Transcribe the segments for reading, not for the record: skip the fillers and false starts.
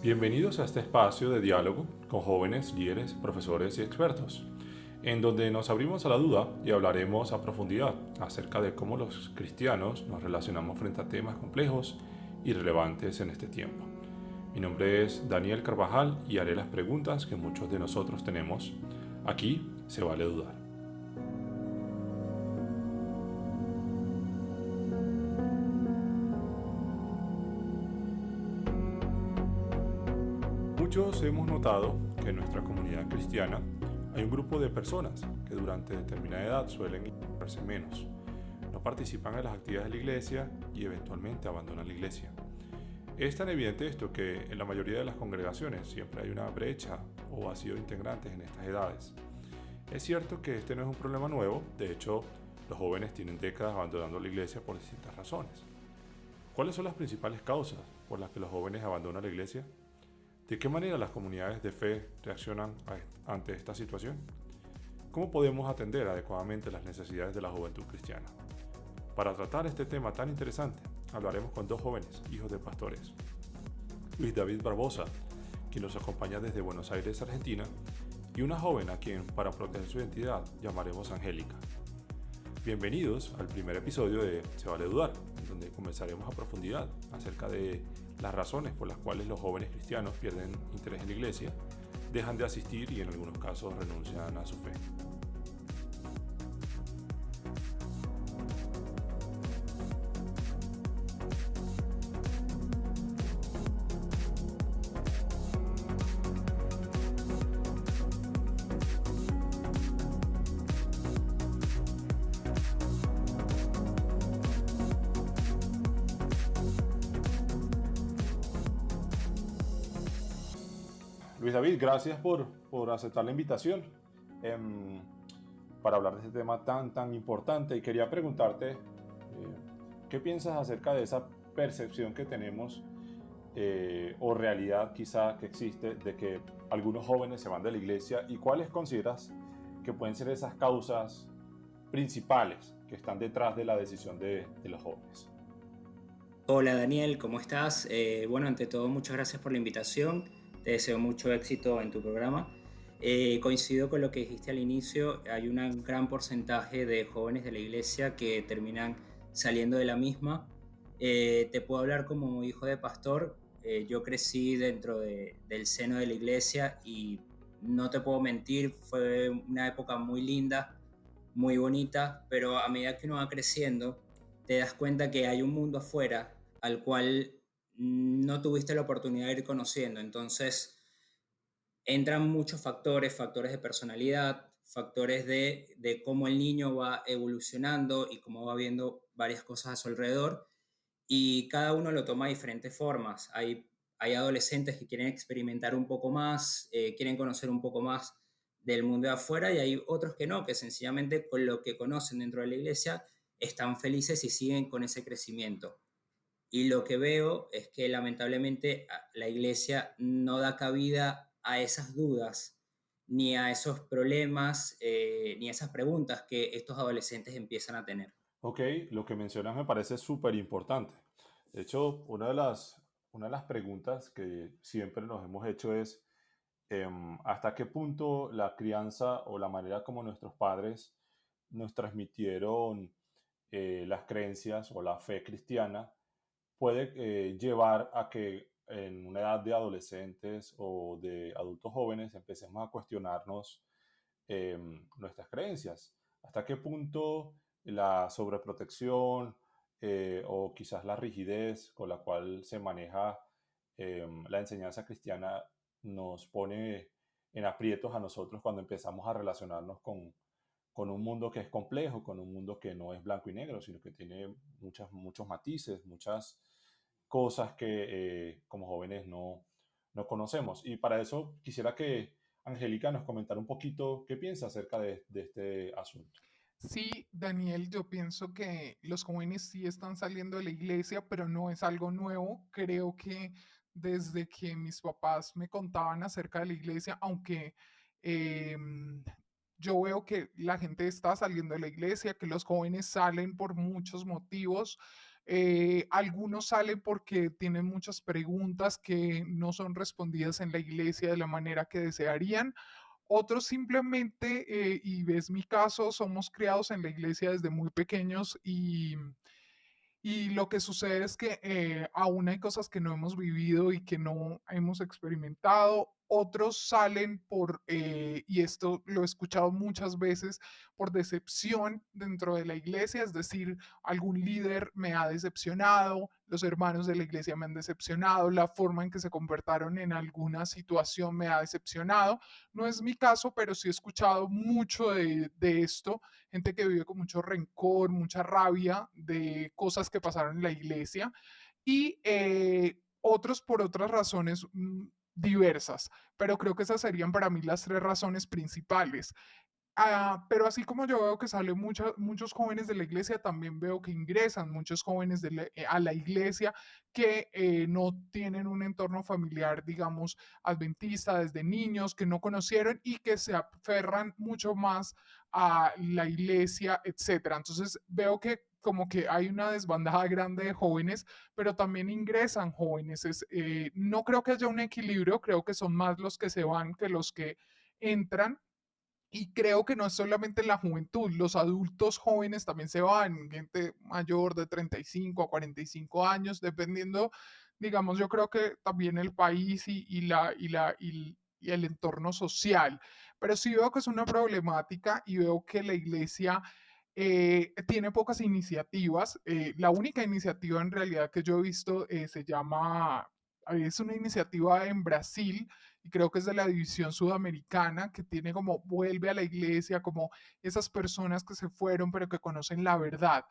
Bienvenidos a este espacio de diálogo con jóvenes, líderes, profesores y expertos, en donde nos abrimos a la duda y hablaremos a profundidad acerca de cómo los cristianos nos relacionamos frente a temas complejos y relevantes en este tiempo. Mi nombre es Daniel Carvajal y haré las preguntas que muchos de nosotros tenemos. Aquí se vale dudar. Muchos hemos notado que en nuestra comunidad cristiana hay un grupo de personas que durante determinada edad suelen interesarse menos, no participan en las actividades de la iglesia y eventualmente abandonan la iglesia. Es tan evidente esto que en la mayoría de las congregaciones siempre hay una brecha o vacío de integrantes en estas edades. Es cierto que este no es un problema nuevo, de hecho, los jóvenes tienen décadas abandonando la iglesia por distintas razones. ¿Cuáles son las principales causas por las que los jóvenes abandonan la iglesia? ¿De qué manera las comunidades de fe reaccionan ante esta situación? ¿Cómo podemos atender adecuadamente las necesidades de la juventud cristiana? Para tratar este tema tan interesante, hablaremos con dos jóvenes, hijos de pastores. Luis David Barbosa, quien nos acompaña desde Buenos Aires, Argentina, y una joven a quien, para proteger su identidad, llamaremos Angélica. Bienvenidos al primer episodio de Se vale dudar, en donde conversaremos a profundidad acerca de las razones por las cuales los jóvenes cristianos pierden interés en la iglesia, dejan de asistir y en algunos casos renuncian a su fe. Luis David, gracias por aceptar la invitación em, para hablar de este tema tan importante y quería preguntarte qué piensas acerca de esa percepción que tenemos o realidad quizá que existe de que algunos jóvenes se van de la iglesia y cuáles consideras que pueden ser esas causas principales que están detrás de la decisión de los jóvenes. Hola Daniel, ¿cómo estás? Bueno, ante todo, muchas gracias por la invitación. Te deseo mucho éxito en tu programa. Coincido con lo que dijiste al inicio. Hay un gran porcentaje de jóvenes de la iglesia que terminan saliendo de la misma. Te puedo hablar como hijo de pastor. Yo crecí dentro del seno de la iglesia y no te puedo mentir, fue una época muy linda, muy bonita, pero a medida que uno va creciendo, te das cuenta que hay un mundo afuera al cual no tuviste la oportunidad de ir conociendo. Entonces, entran muchos factores, factores de personalidad, factores de cómo el niño va evolucionando y cómo va viendo varias cosas a su alrededor, y cada uno lo toma de diferentes formas. Hay adolescentes que quieren experimentar un poco más, quieren conocer un poco más del mundo de afuera, y hay otros que no, que sencillamente con lo que conocen dentro de la iglesia están felices y siguen con ese crecimiento. Y lo que veo es que lamentablemente la iglesia no da cabida a esas dudas, ni a esos problemas, ni a esas preguntas que estos adolescentes empiezan a tener. Ok, lo que mencionas me parece súper importante. De hecho, una de las preguntas que siempre nos hemos hecho es hasta qué punto la crianza o la manera como nuestros padres nos transmitieron las creencias o la fe cristiana puede llevar a que en una edad de adolescentes o de adultos jóvenes empecemos a cuestionarnos nuestras creencias. ¿Hasta qué punto la sobreprotección o quizás la rigidez con la cual se maneja la enseñanza cristiana nos pone en aprietos a nosotros cuando empezamos a relacionarnos con un mundo que es complejo, con un mundo que no es blanco y negro, sino que tiene muchos matices, muchas cosas que como jóvenes no conocemos? Y para eso quisiera que Angélica nos comentara un poquito qué piensa acerca de este asunto. Sí, Daniel, yo pienso que los jóvenes sí están saliendo de la iglesia, pero no es algo nuevo. Creo que desde que mis papás me contaban acerca de la iglesia, aunque em, yo veo que la gente está saliendo de la iglesia, que los jóvenes salen por muchos motivos, Algunos salen porque tienen muchas preguntas que no son respondidas en la iglesia de la manera que desearían. Otros simplemente, y ves mi caso, somos criados en la iglesia desde muy pequeños y lo que sucede es que aún hay cosas que no hemos vivido y que no hemos experimentado. Otros salen y esto lo he escuchado muchas veces, por decepción dentro de la iglesia, es decir, algún líder me ha decepcionado, los hermanos de la iglesia me han decepcionado, la forma en que se comportaron en alguna situación me ha decepcionado. No es mi caso, pero sí he escuchado mucho de esto, gente que vive con mucho rencor, mucha rabia de cosas que pasaron en la iglesia y otros por otras razones diversas, pero creo que esas serían para mí las tres razones principales. Pero así como yo veo que salen muchos jóvenes de la iglesia, también veo que ingresan muchos jóvenes a la iglesia que no tienen un entorno familiar, digamos, adventista desde niños, que no conocieron y que se aferran mucho más a la iglesia, etcétera. Entonces veo que como que hay una desbandada grande de jóvenes, pero también ingresan jóvenes. No creo que haya un equilibrio, creo que son más los que se van que los que entran y creo que no es solamente la juventud, los adultos jóvenes también se van, gente mayor de 35 a 45 años, dependiendo, digamos, yo creo que también el país y el entorno social. Pero sí veo que es una problemática y veo que la iglesia tiene pocas iniciativas. La única iniciativa en realidad que yo he visto es una iniciativa en Brasil y creo que es de la división sudamericana, que tiene como vuelve a la iglesia, como esas personas que se fueron pero que conocen la verdad.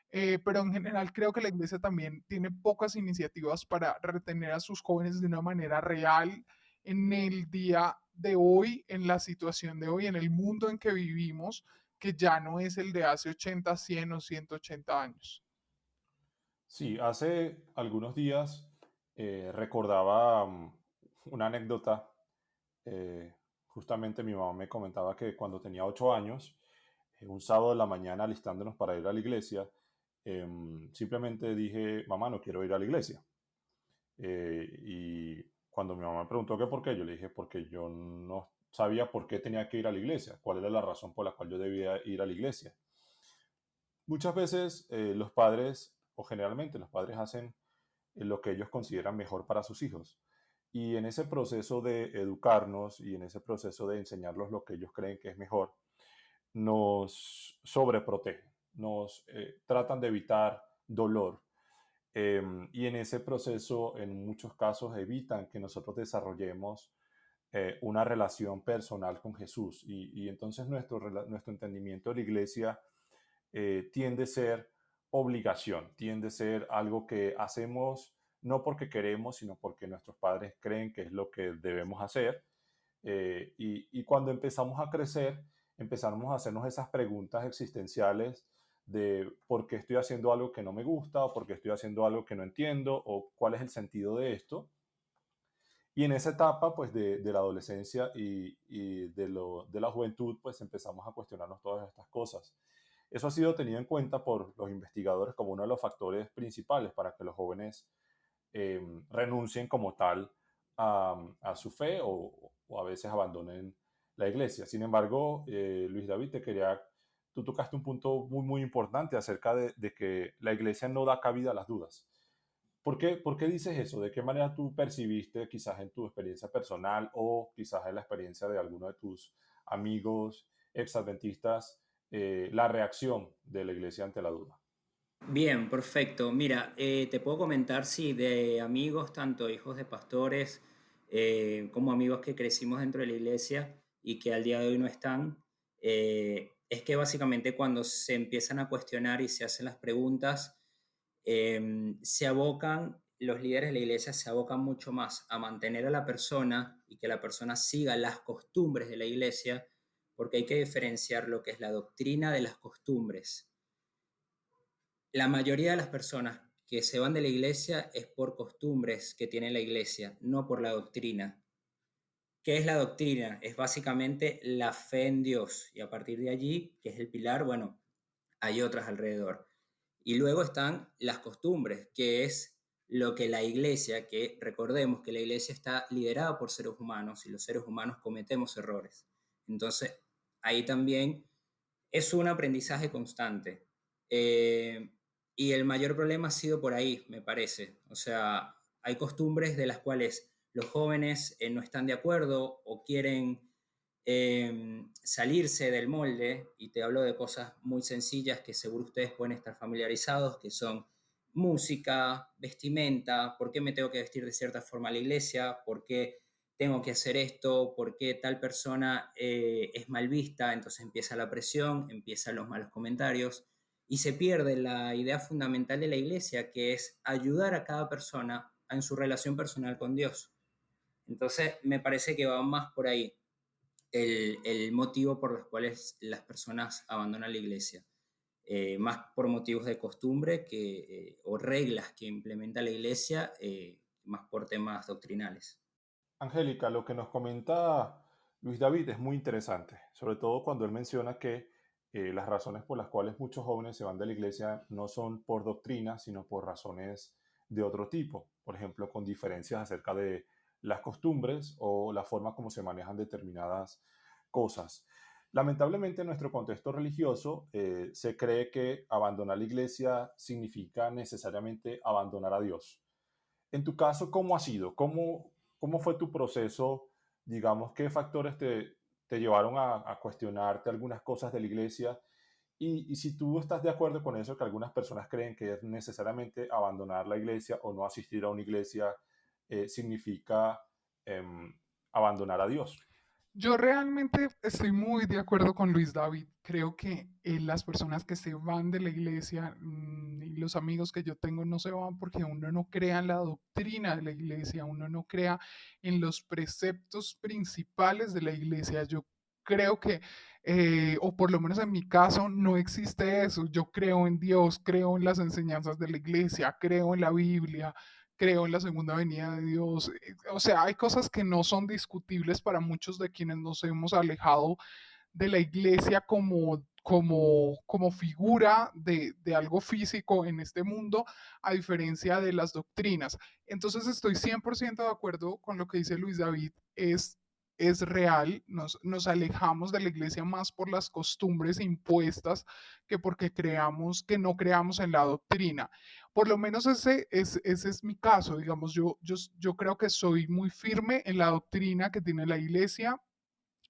Pero en general creo que la iglesia también tiene pocas iniciativas para retener a sus jóvenes de una manera real en el día de hoy, en la situación de hoy, en el mundo en que vivimos, que ya no es el de hace 80, 100 o 180 años. Sí, hace algunos días recordaba una anécdota. Justamente mi mamá me comentaba que cuando tenía 8 años, un sábado de la mañana alistándonos para ir a la iglesia, simplemente dije, mamá, no quiero ir a la iglesia. Y cuando mi mamá me preguntó que por qué, yo le dije porque yo no sabía por qué tenía que ir a la iglesia, cuál era la razón por la cual yo debía ir a la iglesia. Muchas veces los padres, o generalmente los padres hacen lo que ellos consideran mejor para sus hijos. Y en ese proceso de educarnos y en ese proceso de enseñarlos lo que ellos creen que es mejor, nos sobreprotegen, nos tratan de evitar dolor. Y en ese proceso, en muchos casos, evitan que nosotros desarrollemos una relación personal con Jesús. Y entonces nuestro entendimiento de la iglesia tiende a ser obligación, tiende a ser algo que hacemos no porque queremos, sino porque nuestros padres creen que es lo que debemos hacer. Y cuando empezamos a crecer, empezamos a hacernos esas preguntas existenciales de por qué estoy haciendo algo que no me gusta, o por qué estoy haciendo algo que no entiendo, o cuál es el sentido de esto. Y en esa etapa, pues, de la adolescencia y de la juventud, pues empezamos a cuestionarnos todas estas cosas. Eso ha sido tenido en cuenta por los investigadores como uno de los factores principales para que los jóvenes renuncien como tal a su fe o a veces abandonen la iglesia. Sin embargo, Luis David, tú tocaste un punto muy, muy importante acerca de que la iglesia no da cabida a las dudas. ¿Por qué dices eso? ¿De qué manera tú percibiste, quizás en tu experiencia personal o quizás en la experiencia de alguno de tus amigos exadventistas, la reacción de la iglesia ante la duda? Bien, perfecto. Mira, te puedo comentar, sí, de amigos, tanto hijos de pastores como amigos que crecimos dentro de la iglesia y que al día de hoy no están. Es que básicamente cuando se empiezan a cuestionar y se hacen las preguntas, los líderes de la iglesia se abocan mucho más a mantener a la persona y que la persona siga las costumbres de la iglesia, porque hay que diferenciar lo que es la doctrina de las costumbres. La mayoría de las personas que se van de la iglesia es por costumbres que tiene la iglesia, no por la doctrina. ¿Qué es la doctrina? Es básicamente la fe en Dios y a partir de allí, que es el pilar, bueno, hay otras alrededor. Y luego están las costumbres, que es lo que la iglesia, que recordemos que la iglesia está liderada por seres humanos y los seres humanos cometemos errores. Entonces, ahí también es un aprendizaje constante. Eh, y el mayor problema ha sido por ahí, me parece. O sea, hay costumbres de las cuales los jóvenes no están de acuerdo o quieren salirse del molde, y te hablo de cosas muy sencillas que seguro ustedes pueden estar familiarizados, que son música, vestimenta, por qué me tengo que vestir de cierta forma a la iglesia, por qué tengo que hacer esto, por qué tal persona es mal vista, entonces empieza la presión, empiezan los malos comentarios y se pierde la idea fundamental de la iglesia, que es ayudar a cada persona en su relación personal con Dios. Entonces, me parece que va más por ahí el motivo por los cuales las personas abandonan la iglesia. Más por motivos de costumbre o reglas que implementa la iglesia, más por temas doctrinales. Angélica, lo que nos comenta Luis David es muy interesante, sobre todo cuando él menciona que las razones por las cuales muchos jóvenes se van de la iglesia no son por doctrina, sino por razones de otro tipo, por ejemplo, con diferencias acerca de las costumbres o la forma como se manejan determinadas cosas. Lamentablemente en nuestro contexto religioso se cree que abandonar la iglesia significa necesariamente abandonar a Dios. En tu caso, ¿cómo ha sido? ¿Cómo fue tu proceso? Digamos, ¿qué factores te llevaron a cuestionarte algunas cosas de la iglesia? Y si tú estás de acuerdo con eso, que algunas personas creen que es necesariamente abandonar la iglesia o no asistir a una iglesia significa em, abandonar a Dios. Yo realmente estoy muy de acuerdo con Luis David. Creo que las personas que se van de la iglesia y los amigos que yo tengo no se van porque uno no crea en la doctrina de la iglesia, uno no crea en los preceptos principales de la iglesia. Yo creo que, o por lo menos en mi caso, no existe eso. Yo creo en Dios, creo en las enseñanzas de la iglesia, creo en la Biblia, creo en la segunda venida de Dios. O sea, hay cosas que no son discutibles para muchos de quienes nos hemos alejado de la iglesia como figura de algo físico en este mundo, a diferencia de las doctrinas. Entonces estoy 100% de acuerdo con lo que dice Luis David. Es real, nos alejamos de la iglesia más por las costumbres impuestas que porque creamos que no creamos en la doctrina. Por lo menos ese es mi caso, digamos, yo creo que soy muy firme en la doctrina que tiene la iglesia,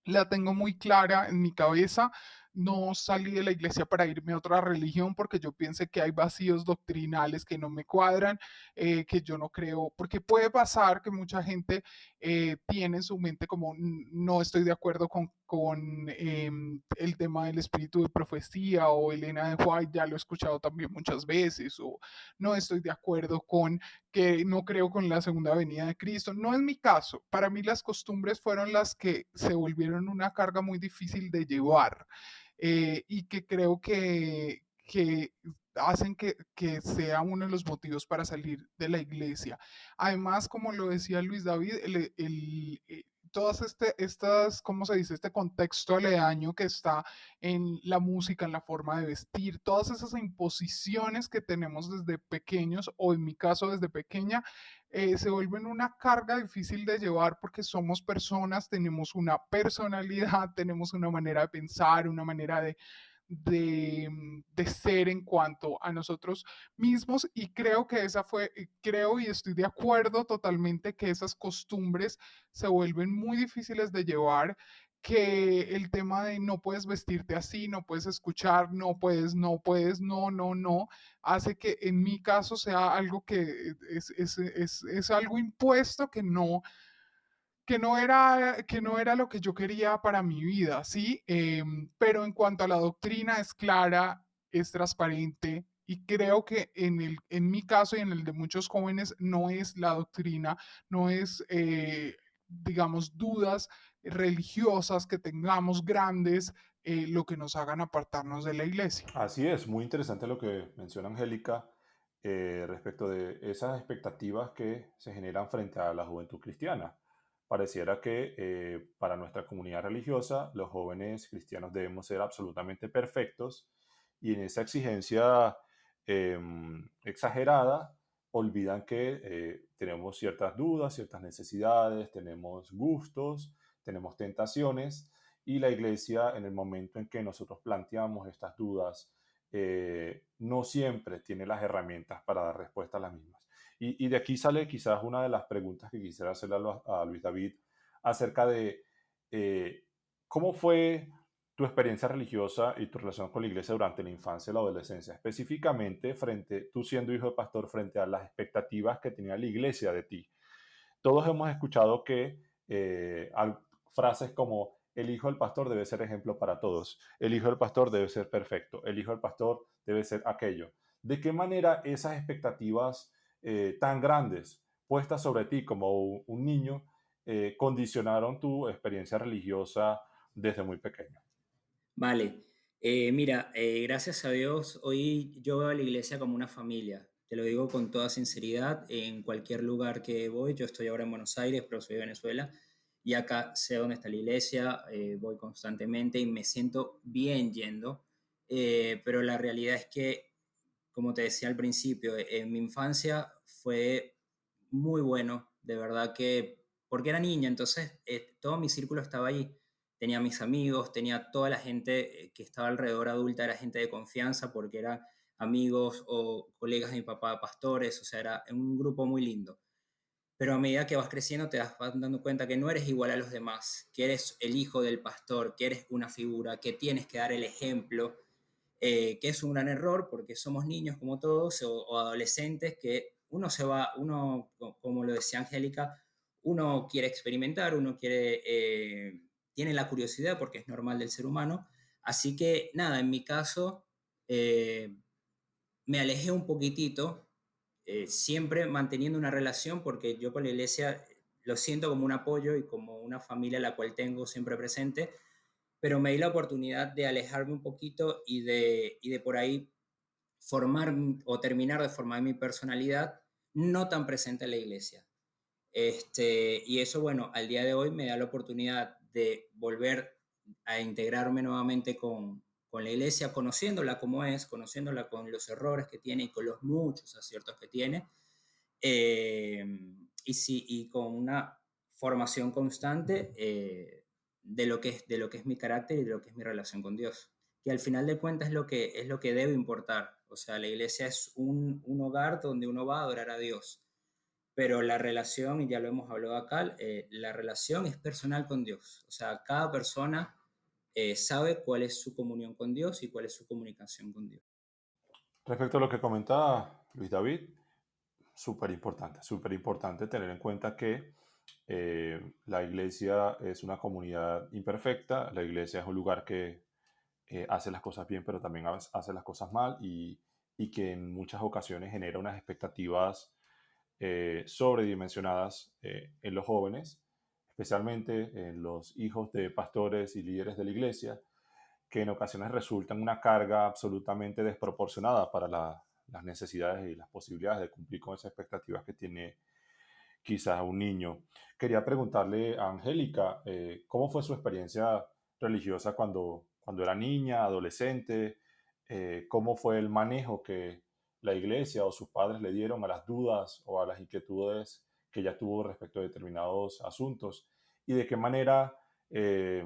la tengo muy clara en mi cabeza. No salí de la iglesia para irme a otra religión porque yo pienso que hay vacíos doctrinales que no me cuadran, que yo no creo, porque puede pasar que mucha gente tiene en su mente como no estoy de acuerdo con el tema del espíritu de profecía o Elena de White, ya lo he escuchado también muchas veces, o no estoy de acuerdo con que no creo con la segunda venida de Cristo. No es mi caso. Para mí las costumbres fueron las que se volvieron una carga muy difícil de llevar y que creo que hacen que sea uno de los motivos para salir de la iglesia. Además, como lo decía Luis David, todas estas, ¿cómo se dice? Este contexto aledaño que está en la música, en la forma de vestir, todas esas imposiciones que tenemos desde pequeños, o en mi caso desde pequeña, se vuelven una carga difícil de llevar porque somos personas, tenemos una personalidad, tenemos una manera de pensar, una manera de ser en cuanto a nosotros mismos, y creo que creo y estoy de acuerdo totalmente que esas costumbres se vuelven muy difíciles de llevar, que el tema de no puedes vestirte así, no puedes escuchar, no puedes, no, hace que en mi caso sea algo que es algo impuesto que no era lo que yo quería para mi vida, ¿sí? Pero en cuanto a la doctrina es clara, es transparente y creo que en mi caso y en el de muchos jóvenes no es la doctrina, no es, digamos, dudas religiosas que tengamos grandes lo que nos hagan apartarnos de la iglesia. Así es, muy interesante lo que menciona Angélica respecto de esas expectativas que se generan frente a la juventud cristiana. Pareciera que para nuestra comunidad religiosa los jóvenes cristianos debemos ser absolutamente perfectos y en esa exigencia exagerada, olvidan que tenemos ciertas dudas, ciertas necesidades, tenemos gustos, tenemos tentaciones, y la iglesia, en el momento en que nosotros planteamos estas dudas, no siempre tiene las herramientas para dar respuesta a las mismas. Y de aquí sale quizás una de las preguntas que quisiera hacerle a Luis David acerca de eh, cómo fue tu experiencia religiosa y tu relación con la iglesia durante la infancia y la adolescencia, específicamente tú siendo hijo de pastor, frente a las expectativas que tenía la iglesia de ti. Todos hemos escuchado que frases como el hijo del pastor debe ser ejemplo para todos, el hijo del pastor debe ser perfecto, el hijo del pastor debe ser aquello. ¿De qué manera esas expectativas tan grandes puestas sobre ti como un niño condicionaron tu experiencia religiosa desde muy pequeño? Vale, mira, gracias a Dios, hoy yo veo a la iglesia como una familia. Te lo digo con toda sinceridad, en cualquier lugar que voy, yo estoy ahora en Buenos Aires, pero soy de Venezuela, y acá sé dónde está la iglesia, voy constantemente y me siento bien yendo, pero la realidad es que, como te decía al principio, en mi infancia fue muy bueno, de verdad que, porque era niña, entonces todo mi círculo estaba ahí. Tenía mis amigos, tenía toda la gente que estaba alrededor adulta, era gente de confianza porque eran amigos o colegas de mi papá, pastores, o sea, era un grupo muy lindo. Pero a medida que vas creciendo vas dando cuenta que no eres igual a los demás, que eres el hijo del pastor, que eres una figura, que tienes que dar el ejemplo, que es un gran error porque somos niños como todos o adolescentes que uno se va, uno, como lo decía Angélica, uno quiere experimentar, uno quiere, tiene la curiosidad porque es normal del ser humano. Así que nada, en mi caso eh, me alejé un poquitito, siempre manteniendo una relación porque yo con la iglesia lo siento como un apoyo y como una familia a la cual tengo siempre presente, pero me di la oportunidad de alejarme un poquito y de por ahí formar o terminar de formar mi personalidad no tan presente en la iglesia. Y eso, bueno, al día de hoy me da la oportunidad de volver a integrarme nuevamente con la iglesia, conociéndola como es, conociéndola con los errores que tiene y con los muchos aciertos que tiene, eh, y con una formación constante de lo que es mi carácter y de lo que es mi relación con Dios. Que al final de cuentas es lo que debe importar. O sea, la iglesia es un hogar donde uno va a adorar a Dios. Pero la relación, y ya lo hemos hablado acá, la relación es personal con Dios. O sea, cada persona sabe cuál es su comunión con Dios y cuál es su comunicación con Dios. Respecto a lo que comentaba Luis David, súper importante tener en cuenta que la iglesia es una comunidad imperfecta, la iglesia es un lugar que hace las cosas bien, pero también hace las cosas mal, y que en muchas ocasiones genera unas expectativas sobredimensionadas en los jóvenes, especialmente en los hijos de pastores y líderes de la iglesia, que en ocasiones resultan una carga absolutamente desproporcionada para las necesidades y las posibilidades de cumplir con esas expectativas que tiene quizás un niño. Quería preguntarle a Angélica, ¿cómo fue su experiencia religiosa cuando era niña, adolescente? ¿Cómo fue el manejo que la iglesia o sus padres le dieron a las dudas o a las inquietudes que ella tuvo respecto a determinados asuntos? ¿Y de qué manera, eh,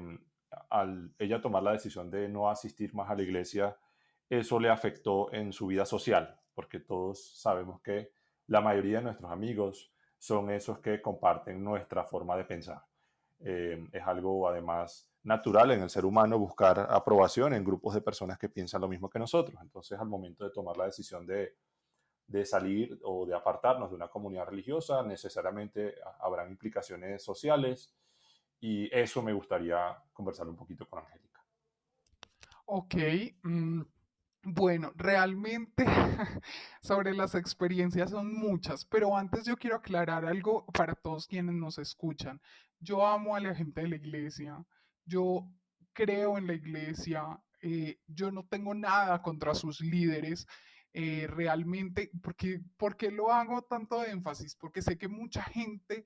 al ella tomar la decisión de no asistir más a la iglesia, eso le afectó en su vida social? Porque todos sabemos que la mayoría de nuestros amigos son esos que comparten nuestra forma de pensar. Es algo además natural en el ser humano buscar aprobación en grupos de personas que piensan lo mismo que nosotros. Entonces, al momento de tomar la decisión de salir o de apartarnos de una comunidad religiosa, necesariamente habrán implicaciones sociales, y eso me gustaría conversar un poquito con Angélica. Ok, mm, bueno, realmente sobre las experiencias son muchas, pero antes yo quiero aclarar algo para todos quienes nos escuchan. Yo amo a la gente de la iglesia, yo creo en la iglesia, yo no tengo nada contra sus líderes. Realmente, porque lo hago tanto de énfasis? Porque sé que mucha gente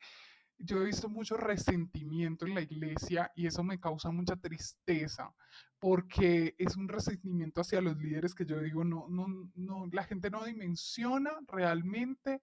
yo he visto mucho resentimiento en la iglesia y eso me causa mucha tristeza porque es un resentimiento hacia los líderes que yo digo, no, no, no, la gente no dimensiona realmente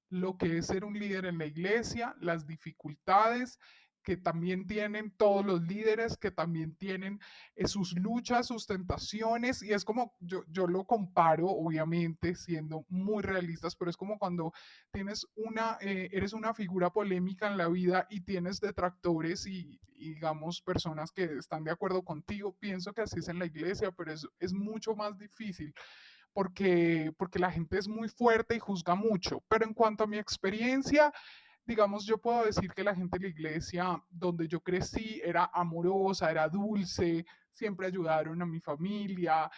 lo que es ser un líder en la iglesia, las dificultades que también tienen todos los líderes, que también tienen sus luchas, sus tentaciones, y es como, yo lo comparo, obviamente, siendo muy realistas, pero es como cuando eres una figura polémica en la vida y tienes detractores y digamos, personas que están de acuerdo contigo, pienso que así es en la iglesia, pero es mucho más difícil porque la gente es muy fuerte y juzga mucho. Pero en cuanto a mi experiencia, digamos, yo puedo decir que la gente de la iglesia donde yo crecí era amorosa, era dulce, siempre ayudaron a mi familia.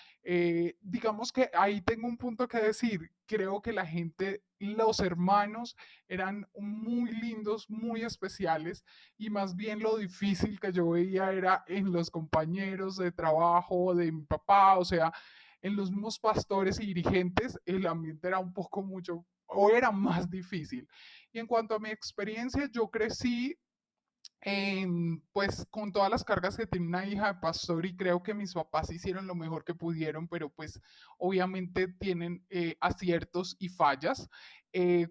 Digamos que ahí tengo un punto que decir. Creo que la gente, los hermanos, eran muy lindos, muy especiales, y más bien lo difícil que yo veía era en los compañeros de trabajo de mi papá, o sea, en los mismos pastores y dirigentes, el ambiente era un poco mucho, o era más difícil. Y en cuanto a mi experiencia, yo crecí pues con todas las cargas que tiene una hija de pastor y creo que mis papás hicieron lo mejor que pudieron, pero pues obviamente tienen aciertos y fallas.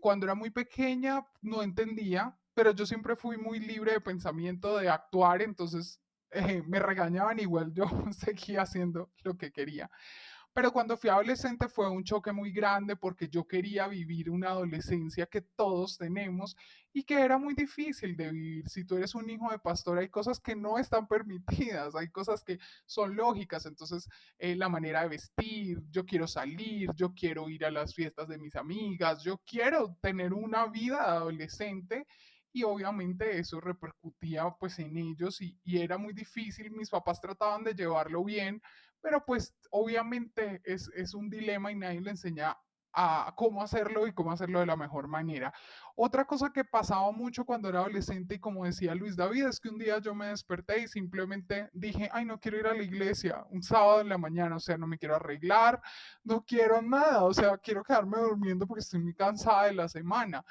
Cuando era muy pequeña no entendía, pero yo siempre fui muy libre de pensamiento, de actuar, entonces me regañaban igual, yo seguía haciendo lo que quería. Pero cuando fui adolescente fue un choque muy grande porque yo quería vivir una adolescencia que todos tenemos y que era muy difícil de vivir. Si tú eres un hijo de pastor, hay cosas que no están permitidas, hay cosas que son lógicas. Entonces, la manera de vestir, yo quiero salir, yo quiero ir a las fiestas de mis amigas, yo quiero tener una vida de adolescente. Y obviamente eso repercutía pues en ellos y era muy difícil. Mis papás trataban de llevarlo bien, pero pues obviamente es un dilema y nadie le enseña a cómo hacerlo y cómo hacerlo de la mejor manera. Otra cosa que pasaba mucho cuando era adolescente y como decía Luis David, es que un día yo me desperté y simplemente dije, ay, no quiero ir a la iglesia un sábado en la mañana, o sea, no me quiero arreglar, no quiero nada, o sea, quiero quedarme durmiendo porque estoy muy cansada de la semana.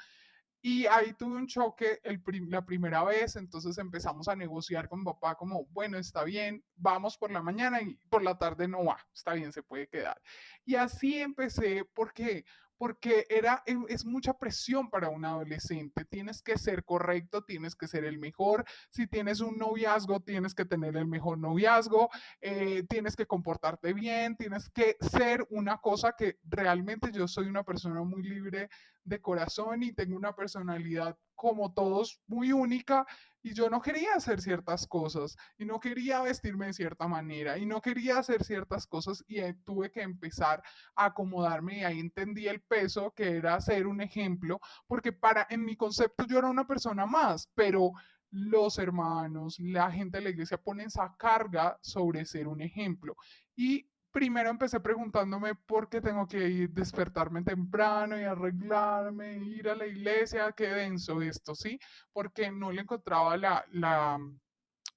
Y ahí tuve un choque la primera vez, entonces empezamos a negociar con papá como, bueno, está bien, vamos por la mañana y por la tarde no va, está bien, se puede quedar. Y así empecé, porque es mucha presión para un adolescente, tienes que ser correcto, tienes que ser el mejor, si tienes un noviazgo, tienes que tener el mejor noviazgo, tienes que comportarte bien, tienes que ser una cosa que realmente yo soy una persona muy libre de corazón y tengo una personalidad como todos muy única y yo no quería hacer ciertas cosas y no quería vestirme de cierta manera y no quería hacer ciertas cosas y tuve que empezar a acomodarme y ahí entendí el peso que era ser un ejemplo porque en mi concepto yo era una persona más, pero los hermanos, la gente de la iglesia ponen esa carga sobre ser un ejemplo. Y primero empecé preguntándome por qué tengo que despertarme temprano y arreglarme, ir a la iglesia, qué denso esto, ¿sí? Porque no le encontraba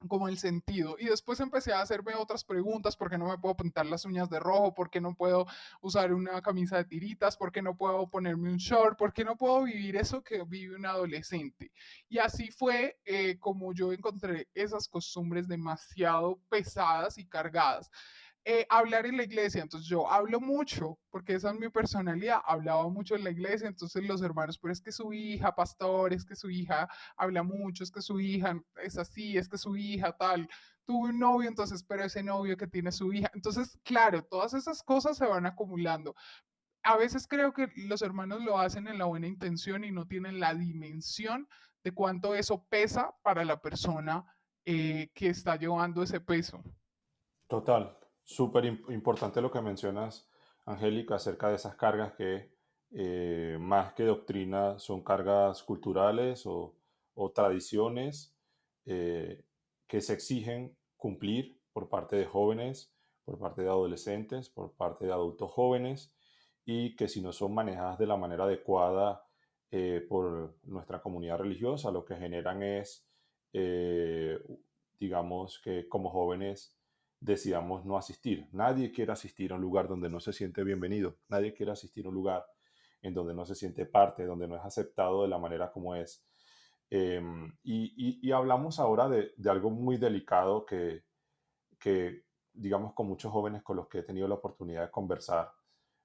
como el sentido. Y después empecé a hacerme otras preguntas, ¿por qué no me puedo pintar las uñas de rojo? ¿Por qué no puedo usar una camisa de tiritas? ¿Por qué no puedo ponerme un short? ¿Por qué no puedo vivir eso que vive un adolescente? Y así fue como yo encontré esas costumbres demasiado pesadas y cargadas. Hablar en la iglesia, entonces yo hablo mucho, porque esa es mi personalidad, hablaba mucho en la iglesia, entonces los hermanos, pero es que su hija, pastor, es que su hija habla mucho, es que su hija es así, es que su hija tal, tuve un novio, entonces, pero ese novio que tiene su hija, entonces, claro, todas esas cosas se van acumulando. A veces creo que los hermanos lo hacen en la buena intención y no tienen la dimensión de cuánto eso pesa para la persona que está llevando ese peso. Total, súper importante lo que mencionas, Angélica, acerca de esas cargas que más que doctrina son cargas culturales o tradiciones eh, que se exigen cumplir por parte de jóvenes, por parte de adolescentes, por parte de adultos jóvenes y que si no son manejadas de la manera adecuada por nuestra comunidad religiosa, lo que generan es, eh, digamos, que como jóvenes decidamos no asistir. Nadie quiere asistir a un lugar donde no se siente bienvenido. Nadie quiere asistir a un lugar en donde no se siente parte, donde no es aceptado de la manera como es. Y hablamos ahora de algo muy delicado que, digamos, con muchos jóvenes con los que he tenido la oportunidad de conversar,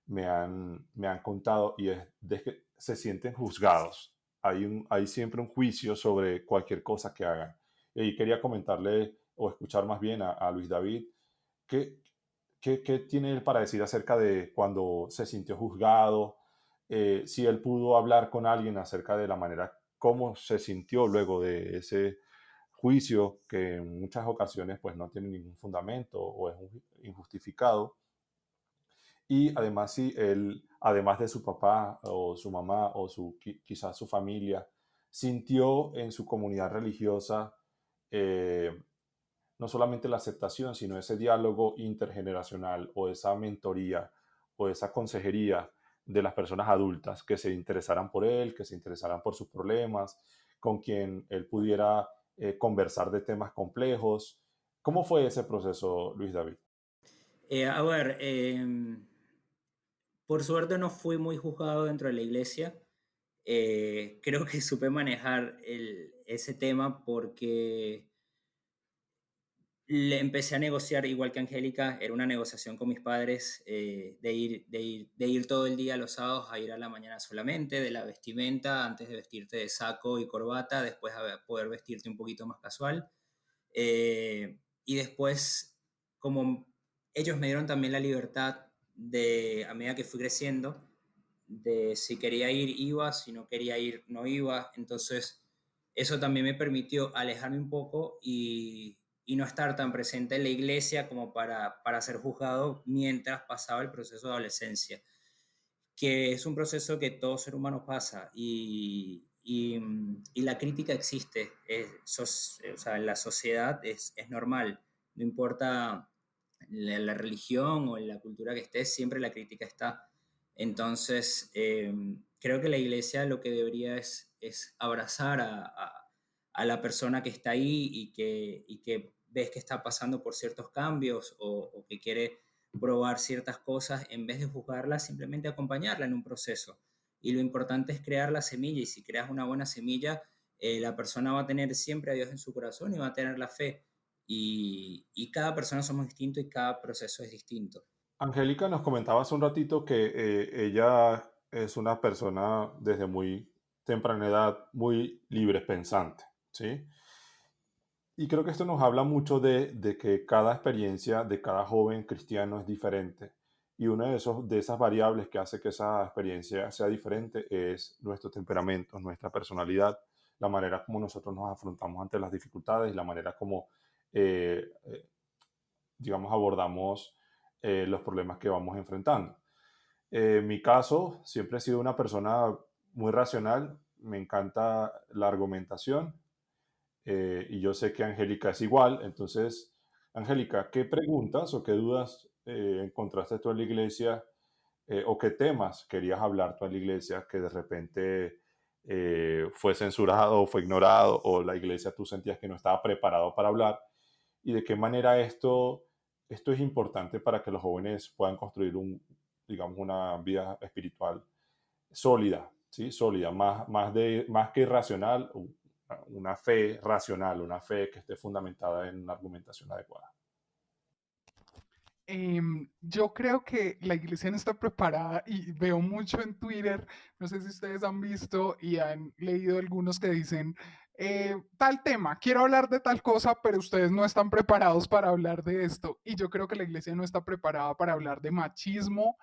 me han contado, y es de que se sienten juzgados. Hay siempre un juicio sobre cualquier cosa que hagan. Y quería comentarle o escuchar más bien a Luis David, ¿qué, qué tiene él para decir acerca de cuando se sintió juzgado? Si él pudo hablar con alguien acerca de la manera cómo se sintió luego de ese juicio que en muchas ocasiones pues no tiene ningún fundamento o es injustificado. Y además, si él, además de su papá o su mamá o quizás su familia, sintió en su comunidad religiosa eh, no solamente la aceptación, sino ese diálogo intergeneracional o esa mentoría o esa consejería de las personas adultas que se interesaran por él, que se interesaran por sus problemas, con quien él pudiera conversar de temas complejos. ¿Cómo fue ese proceso, Luis David? A ver, por suerte no fui muy juzgado dentro de la iglesia. Creo que supe manejar ese tema porque le empecé a negociar igual que Angélica. Era una negociación con mis padres, de ir todo el día los sábados a ir a la mañana solamente, de la vestimenta, antes de vestirte de saco y corbata, después a poder vestirte un poquito más casual. Y después, como ellos me dieron también la libertad de, a medida que fui creciendo, de si quería ir, iba, si no quería ir, no iba. Entonces, eso también me permitió alejarme un poco y no estar tan presente en la iglesia como para ser juzgado mientras pasaba el proceso de adolescencia, que es un proceso que todo ser humano pasa y la crítica existe. O sea, en la sociedad es normal, no importa la religión o en la cultura que estés, siempre la crítica está. Entonces, creo que la iglesia lo que debería es abrazar a la persona que está ahí y que ves que está pasando por ciertos cambios o que quiere probar ciertas cosas, en vez de juzgarla, simplemente acompañarla en un proceso. Y lo importante es crear la semilla, y si creas una buena semilla, la persona va a tener siempre a Dios en su corazón y va a tener la fe. Y cada persona somos distintos y cada proceso es distinto. Angélica nos comentaba hace un ratito que ella es una persona desde muy temprana edad muy libre pensante, ¿sí? Y creo que esto nos habla mucho de que cada experiencia de cada joven cristiano es diferente. Y una de esas variables que hace que esa experiencia sea diferente es nuestro temperamento, nuestra personalidad, la manera como nosotros nos afrontamos ante las dificultades y la manera como, eh, eh, digamos, abordamos los problemas que vamos enfrentando. En mi caso, siempre he sido una persona muy racional, me encanta la argumentación, y yo sé que Angélica es igual. Entonces, Angélica, ¿qué preguntas o qué dudas encontraste tú en la iglesia, o qué temas querías hablar tú en la iglesia que de repente fue censurado o fue ignorado o la iglesia tú sentías que no estaba preparado para hablar? ¿Y de qué manera esto es importante para que los jóvenes puedan construir digamos, una vida espiritual sólida, ¿sí? Sólida, más que irracional, una fe racional, una fe que esté fundamentada en una argumentación adecuada. Yo creo que la iglesia no está preparada y veo mucho en Twitter, no sé si ustedes han visto y han leído algunos que dicen, tal tema, quiero hablar de tal cosa, pero ustedes no están preparados para hablar de esto. Y yo creo que la iglesia no está preparada para hablar de machismo,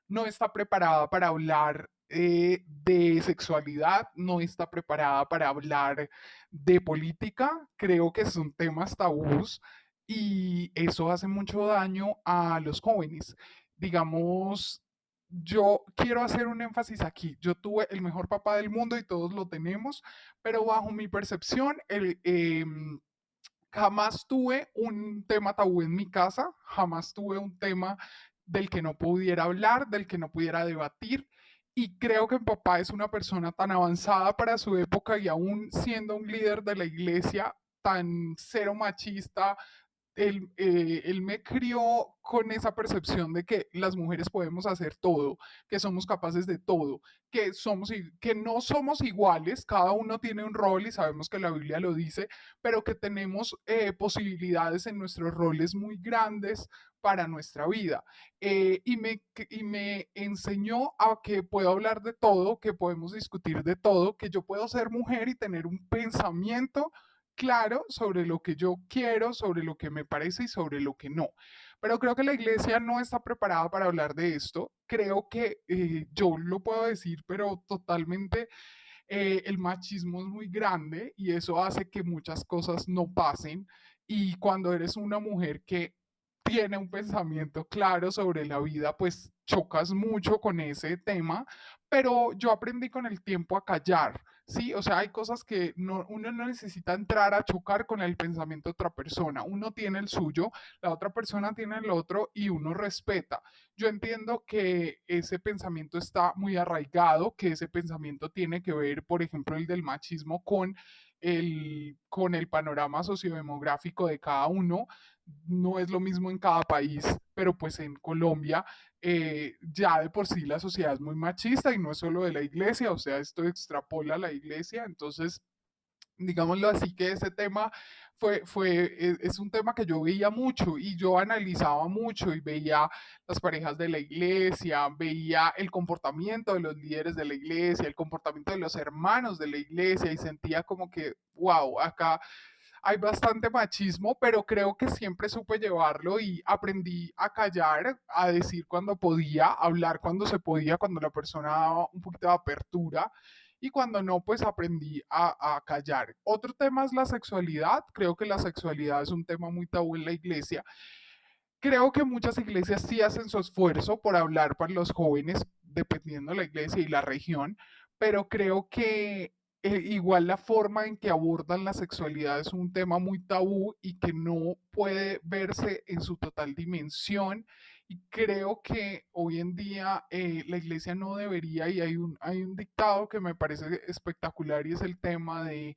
no está preparada para hablar de sexualidad, no está preparada para hablar de política. Creo que son temas tabús y eso hace mucho daño a los jóvenes. Digamos, yo quiero hacer un énfasis aquí. Yo tuve el mejor papá del mundo y todos lo tenemos, pero bajo mi percepción, jamás tuve un tema tabú en mi casa, jamás tuve un tema del que no pudiera hablar, del que no pudiera debatir. Y creo que mi papá es una persona tan avanzada para su época y aún siendo un líder de la iglesia tan cero machista, él me crió con esa percepción de que las mujeres podemos hacer todo, que somos capaces de todo, que no somos iguales, cada uno tiene un rol y sabemos que la Biblia lo dice, pero que tenemos posibilidades en nuestros roles muy grandes para nuestra vida. Y me enseñó a que puedo hablar de todo, que podemos discutir de todo, que yo puedo ser mujer y tener un pensamiento claro sobre lo que yo quiero, sobre lo que me parece y sobre lo que no. Pero creo que la iglesia no está preparada para hablar de esto. Creo que yo lo puedo decir, pero totalmente el machismo es muy grande y eso hace que muchas cosas no pasen. Y cuando eres una mujer que tiene un pensamiento claro sobre la vida, pues chocas mucho con ese tema, pero yo aprendí con el tiempo a callar, ¿sí? O sea, hay cosas que uno no necesita entrar a chocar con el pensamiento de otra persona, uno tiene el suyo, la otra persona tiene el otro y uno respeta. Yo entiendo que ese pensamiento está muy arraigado, que ese pensamiento tiene que ver, por ejemplo, el del machismo con el panorama sociodemográfico de cada uno. No es lo mismo en cada país, pero pues en Colombia ya de por sí la sociedad es muy machista y no es solo de la iglesia, o sea, esto extrapola a la iglesia, entonces digámoslo así, que ese tema es un tema que yo veía mucho y yo analizaba mucho y veía las parejas de la iglesia, veía el comportamiento de los líderes de la iglesia, el comportamiento de los hermanos de la iglesia y sentía como que, wow, acá hay bastante machismo, pero creo que siempre supe llevarlo y aprendí a callar, a decir cuando podía, a hablar cuando se podía, cuando la persona daba un poquito de apertura y cuando no, pues aprendí a callar. Otro tema es la sexualidad. Creo que la sexualidad es un tema muy tabú en la iglesia. Creo que muchas iglesias sí hacen su esfuerzo por hablar para los jóvenes, dependiendo de la iglesia y la región, pero creo que igual la forma en que abordan la sexualidad es un tema muy tabú y que no puede verse en su total dimensión. Y creo que hoy en día la iglesia no debería, y hay un dictado que me parece espectacular y es el tema de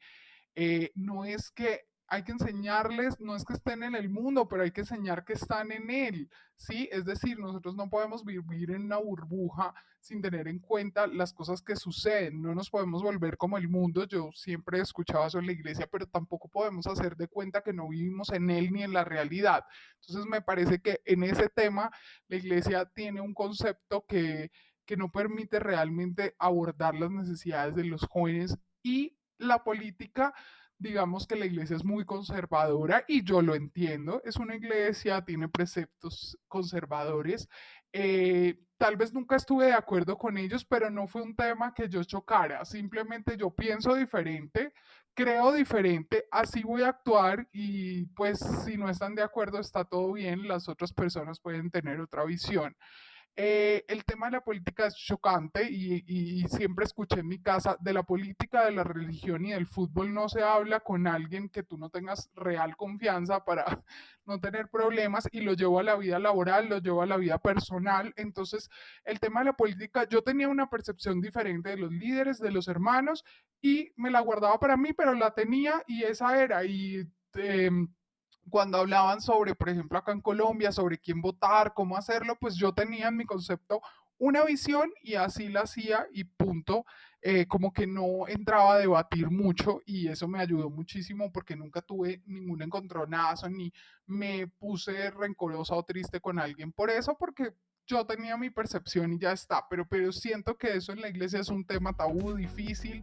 no es que hay que enseñarles, no es que estén en el mundo, pero hay que enseñar que están en él, ¿sí? Es decir, nosotros no podemos vivir en una burbuja sin tener en cuenta las cosas que suceden, no nos podemos volver como el mundo, yo siempre he escuchado eso en la iglesia, pero tampoco podemos hacer de cuenta que no vivimos en él ni en la realidad. Entonces me parece que en ese tema la iglesia tiene un concepto que no permite realmente abordar las necesidades de los jóvenes y la política, digamos que la iglesia es muy conservadora y yo lo entiendo, es una iglesia, tiene preceptos conservadores. Tal vez nunca estuve de acuerdo con ellos, pero no fue un tema que yo chocara, simplemente yo pienso diferente, creo diferente, así voy a actuar y pues si no están de acuerdo está todo bien, las otras personas pueden tener otra visión. El tema de la política es chocante y siempre escuché en mi casa, de la política, de la religión y del fútbol no se habla con alguien que tú no tengas real confianza para no tener problemas y lo llevo a la vida laboral, lo llevo a la vida personal. Entonces, el tema de la política, yo tenía una percepción diferente de los líderes, de los hermanos y me la guardaba para mí, pero la tenía y esa era. Y cuando hablaban sobre, por ejemplo, acá en Colombia, sobre quién votar, cómo hacerlo, pues yo tenía en mi concepto una visión y así la hacía y punto. Como que no entraba a debatir mucho y eso me ayudó muchísimo porque nunca tuve ningún encontronazo ni me puse rencorosa o triste con alguien por eso, porque yo tenía mi percepción y ya está, pero siento que eso en la iglesia es un tema tabú, difícil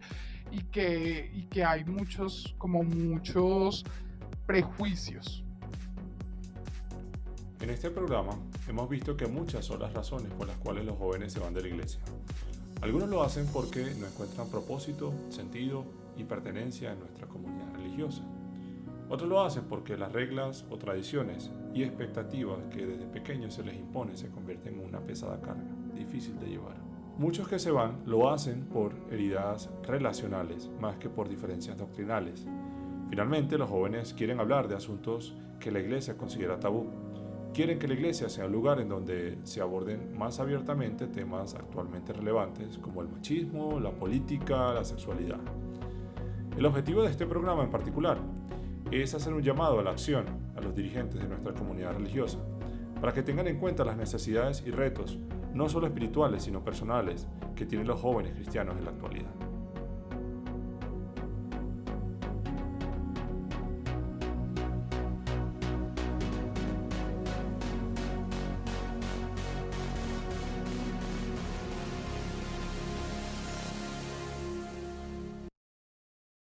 y que hay muchos, como muchos prejuicios. En este programa hemos visto que muchas son las razones por las cuales los jóvenes se van de la iglesia. Algunos lo hacen porque no encuentran propósito, sentido y pertenencia en nuestra comunidad religiosa. Otros lo hacen porque las reglas o tradiciones y expectativas que desde pequeños se les impone se convierten en una pesada carga, difícil de llevar. Muchos que se van lo hacen por heridas relacionales más que por diferencias doctrinales. Finalmente, los jóvenes quieren hablar de asuntos que la iglesia considera tabú. Quieren que la iglesia sea un lugar en donde se aborden más abiertamente temas actualmente relevantes como el machismo, la política, la sexualidad. El objetivo de este programa en particular es hacer un llamado a la acción a los dirigentes de nuestra comunidad religiosa, para que tengan en cuenta las necesidades y retos, no solo espirituales, sino personales, que tienen los jóvenes cristianos en la actualidad.